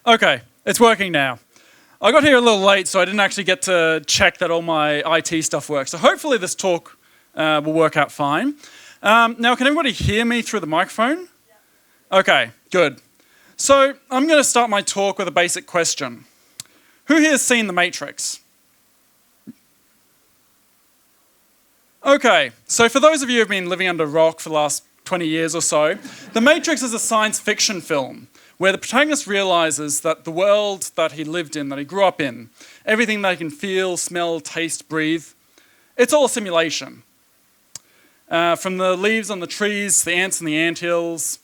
Okay, it's working now. I got here a little late, so I didn't actually get to check that all my IT stuff works. So hopefully this talk will work out fine. Now, can everybody hear me through the microphone? Yeah. Okay, good. So I'm going to start my talk with a basic question. Who here has seen The Matrix? Okay, so for those of you who have been living under a rock for the last 20 years or so, The Matrix is a science fiction film where the protagonist realizes that the world that he lived in, that he grew up in, everything that he can feel, smell, taste, breathe, it's all a simulation. From the leaves on the trees, the ants in the anthills,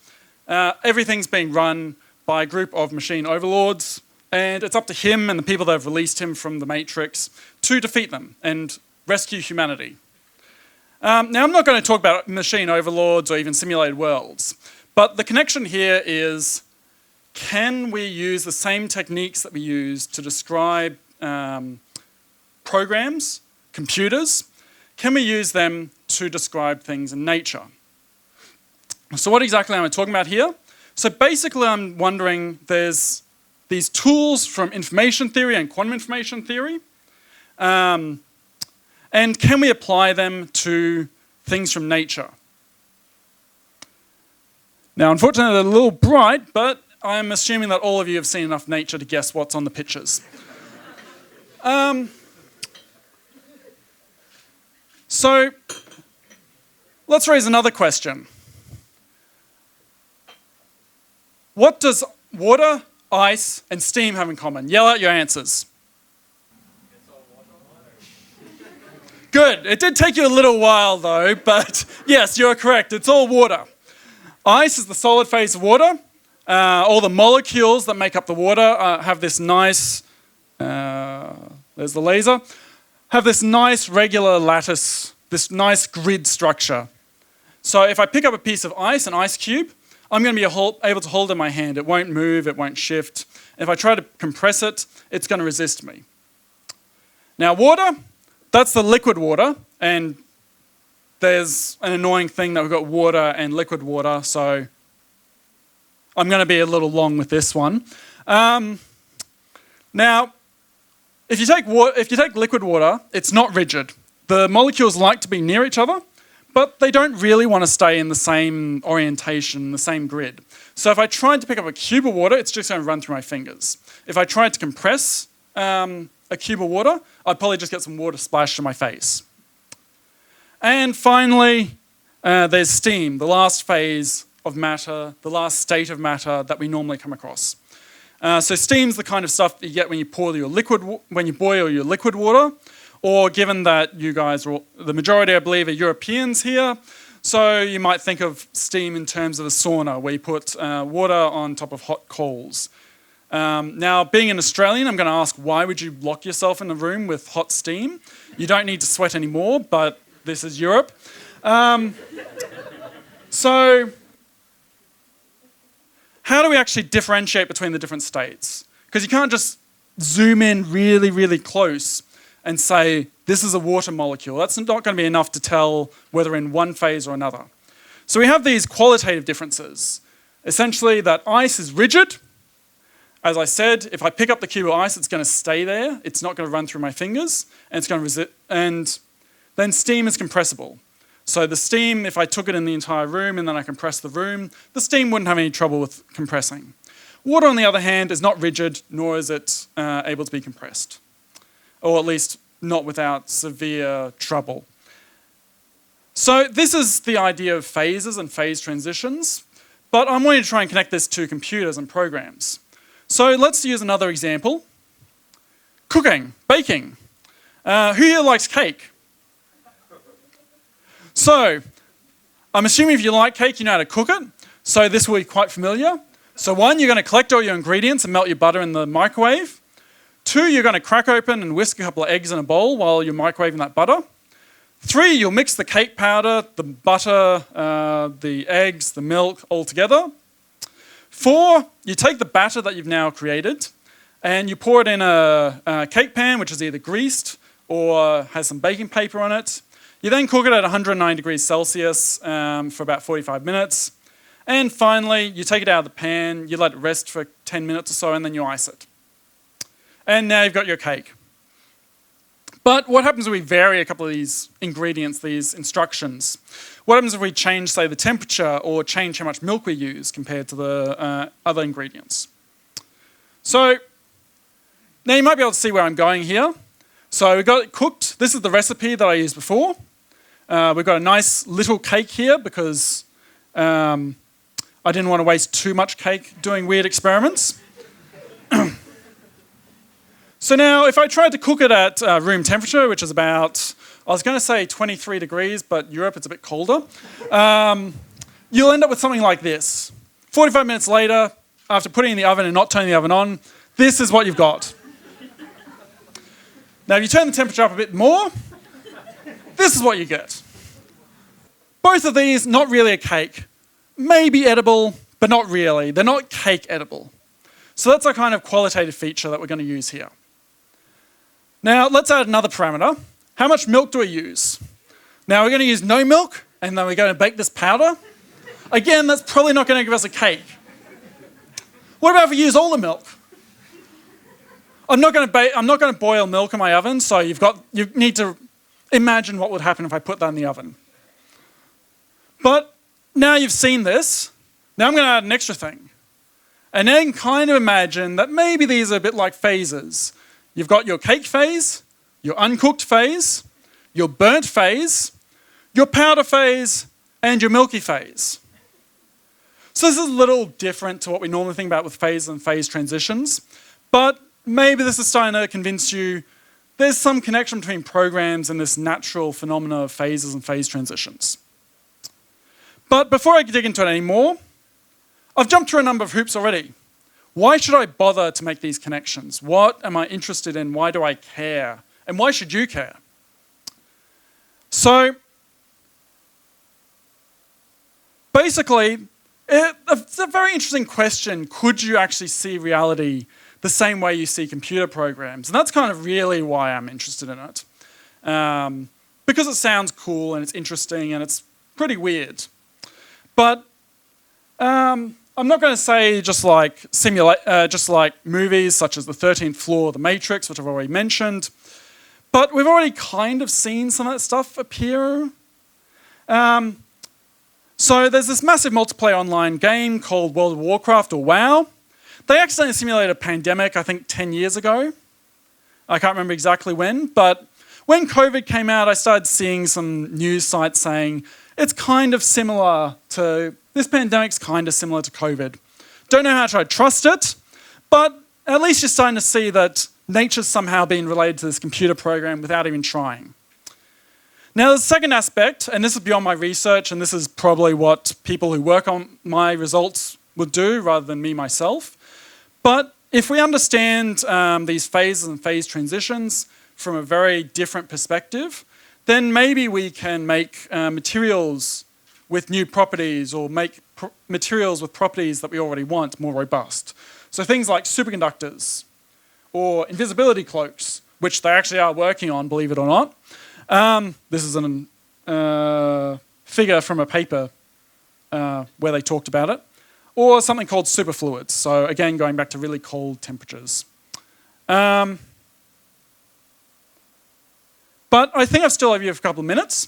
everything's being run by a group of machine overlords, and it's up to him and the people that have released him from the Matrix to defeat them and rescue humanity. Now, I'm not going to talk about machine overlords or even simulated worlds, but the connection here is, can we use the same techniques that we use to describe programs, computers? Can we use them to describe things in nature? So what exactly am I talking about here? So basically I'm wondering, there's these tools from information theory and quantum information theory, and can we apply them to things from nature? Now, unfortunately, they're a little bright, but I'm assuming that all of you have seen enough nature to guess what's on the pictures. So, let's raise another question. What does water, ice, and steam have in common? Yell out your answers. Good. It did take you a little while though, but yes, you're correct. It's all water. Ice is the solid phase of water. All the molecules that make up the water have this nice, there's the laser, have this nice regular lattice, this nice grid structure. So if I pick up a piece of ice, an ice cube, I'm going to be able to hold it in my hand. It won't move, it won't shift. And if I try to compress it, it's going to resist me. Now water, that's the liquid water, and there's an annoying thing that we've got water and liquid water, so I'm going to be a little long with this one. Now, if you take liquid water, it's not rigid. The molecules like to be near each other, but they don't really want to stay in the same orientation, the same grid. So if I tried to pick up a cube of water, it's just going to run through my fingers. If I tried to compress a cube of water, I'd probably just get some water splashed in my face. And finally, there's steam, the last phase of matter, the last state of matter that we normally come across. So steam's the kind of stuff that you get when you boil your liquid water, or given that you guys are the majority, I believe, are Europeans here, so you might think of steam in terms of a sauna where you put water on top of hot coals. Now, being an Australian, I'm going to ask, why would you lock yourself in a room with hot steam? You don't need to sweat anymore, but this is Europe. So, how do we actually differentiate between the different states? Because you can't just zoom in really, really close and say, this is a water molecule. That's not going to be enough to tell whether in one phase or another. So we have these qualitative differences. Essentially, that ice is rigid. As I said, if I pick up the cube of ice, it's going to stay there. It's not going to run through my fingers, and it's going to resist. And then steam is compressible. So the steam, if I took it in the entire room and then I compressed the room, the steam wouldn't have any trouble with compressing. Water, on the other hand, is not rigid, nor is it able to be compressed. Or at least not without severe trouble. So this is the idea of phases and phase transitions, but I'm wanting to try and connect this to computers and programs. So let's use another example. Cooking, baking. Who here likes cake? So, I'm assuming if you like cake, you know how to cook it. So this will be quite familiar. So 1, you're going to collect all your ingredients and melt your butter in the microwave. 2, you're going to crack open and whisk a couple of eggs in a bowl while you're microwaving that butter. 3, you'll mix the cake powder, the butter, the eggs, the milk all together. 4, you take the batter that you've now created and you pour it in a cake pan, which is either greased or has some baking paper on it. You then cook it at 109 degrees Celsius for about 45 minutes. And finally, you take it out of the pan, you let it rest for 10 minutes or so, and then you ice it. And now you've got your cake. But what happens if we vary a couple of these ingredients, these instructions? What happens if we change, say, the temperature or change how much milk we use compared to the other ingredients? So now you might be able to see where I'm going here. So we've got it cooked. This is the recipe that I used before. We've got a nice little cake here because I didn't want to waste too much cake doing weird experiments. So now, if I tried to cook it at room temperature, which is about, I was going to say 23 degrees, but Europe, it's a bit colder, you'll end up with something like this. 45 minutes later, after putting it in the oven and not turning the oven on, this is what you've got. Now, if you turn the temperature up a bit more, this is what you get. Both of these, not really a cake. Maybe edible, but not really. They're not cake edible. So that's a kind of qualitative feature that we're going to use here. Now, let's add another parameter. How much milk do we use? Now, we're going to use no milk, and then we're going to bake this powder. Again, that's probably not going to give us a cake. What about if we use all the milk? I'm not going to boil milk in my oven, so you need to imagine what would happen if I put that in the oven. But now you've seen this. Now I'm going to add an extra thing. And then you can kind of imagine that maybe these are a bit like phases. You've got your cake phase, your uncooked phase, your burnt phase, your powder phase, and your milky phase. So this is a little different to what we normally think about with phase and phase transitions, but maybe this is starting to convince you there's some connection between programs and this natural phenomena of phases and phase transitions. But before I dig into it anymore, I've jumped through a number of hoops already. Why should I bother to make these connections? What am I interested in? Why do I care? And why should you care? So, basically, it's a very interesting question. Could you actually see reality the same way you see computer programs? And that's kind of really why I'm interested in it. Because it sounds cool and it's interesting and it's pretty weird. But I'm not going to say just like movies such as The 13th Floor, The Matrix, which I've already mentioned, but we've already kind of seen some of that stuff appear. So there's this massive multiplayer online game called World of Warcraft, or WoW. They accidentally simulated a pandemic, I think 10 years ago. I can't remember exactly when, but when COVID came out, I started seeing some news sites saying it's kind of similar to, this pandemic's kind of similar to COVID. Don't know how much I trust it, but at least you're starting to see that nature's somehow been related to this computer program without even trying. Now, the second aspect, and this is beyond my research, and this is probably what people who work on my results would do rather than me myself, but if we understand these phases and phase transitions from a very different perspective, then maybe we can make materials with new properties or make materials with properties that we already want more robust. So things like superconductors or invisibility cloaks, which they actually are working on, believe it or not. This is a figure from a paper where they talked about it. Or something called superfluids. So again, going back to really cold temperatures. But I think I've still have you for a couple of minutes.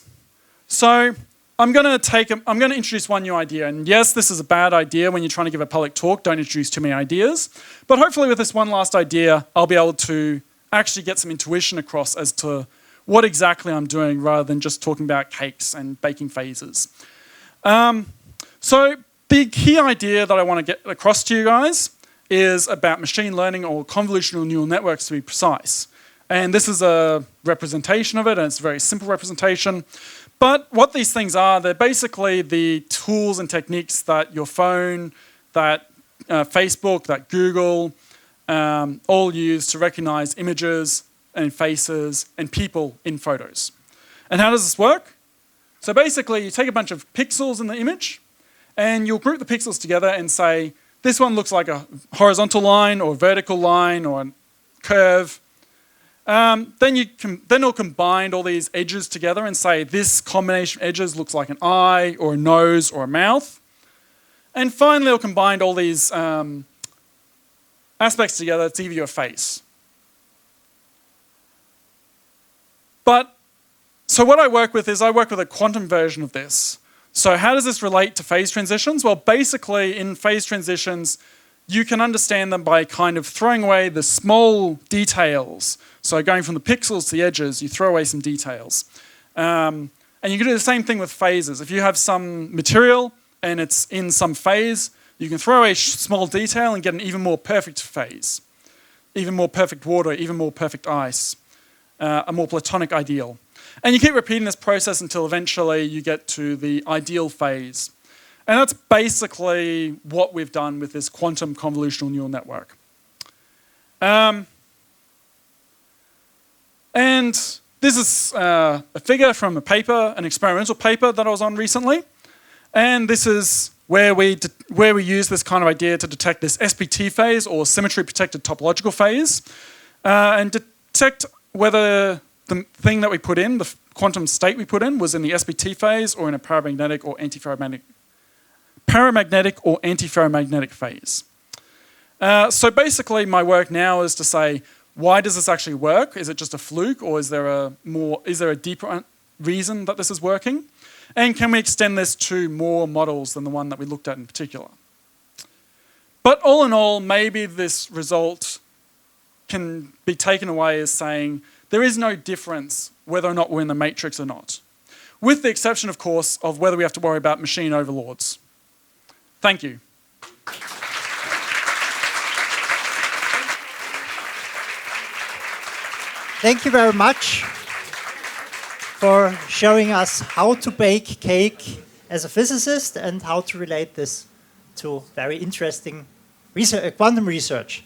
So I'm going to introduce one new idea. And yes, this is a bad idea when you're trying to give a public talk. Don't introduce too many ideas. But hopefully with this one last idea, I'll be able to actually get some intuition across as to what exactly I'm doing rather than just talking about cakes and baking phases. So the key idea that I want to get across to you guys is about machine learning, or convolutional neural networks to be precise. And this is a representation of it, and it's a very simple representation. But what these things are, they're basically the tools and techniques that your phone, that Facebook, that Google, all use to recognize images and faces and people in photos. And how does this work? So basically, you take a bunch of pixels in the image, and you'll group the pixels together and say, this one looks like a horizontal line or a vertical line or a curve. Then it'll combine all these edges together and say, this combination of edges looks like an eye or a nose or a mouth. And finally, it'll combine all these aspects together, it's either your phase. But, so what I work with is I work with a quantum version of this. So how does this relate to phase transitions? Well, basically in phase transitions, you can understand them by kind of throwing away the small details. So going from the pixels to the edges, you throw away some details. And you can do the same thing with phases. If you have some material and it's in some phase, you can throw away a small detail and get an even more perfect phase. Even more perfect water, even more perfect ice. A more platonic ideal. And you keep repeating this process until eventually you get to the ideal phase. And that's basically what we've done with this quantum convolutional neural network. And this is a figure from a paper, an experimental paper that I was on recently. And this is where we use this kind of idea to detect this SPT phase, or symmetry protected topological phase, and detect whether the thing that we put in, the quantum state we put in, was in the SPT phase or in a paramagnetic or antiferromagnetic phase. So basically my work now is to say, why does this actually work? Is it just a fluke, or is there a deeper reason that this is working? And can we extend this to more models than the one that we looked at in particular? But all in all, maybe this result can be taken away as saying there is no difference whether or not we're in the matrix or not. With the exception, of course, of whether we have to worry about machine overlords. Thank you. Thank you very much for showing us how to bake cake as a physicist and how to relate this to very interesting quantum research.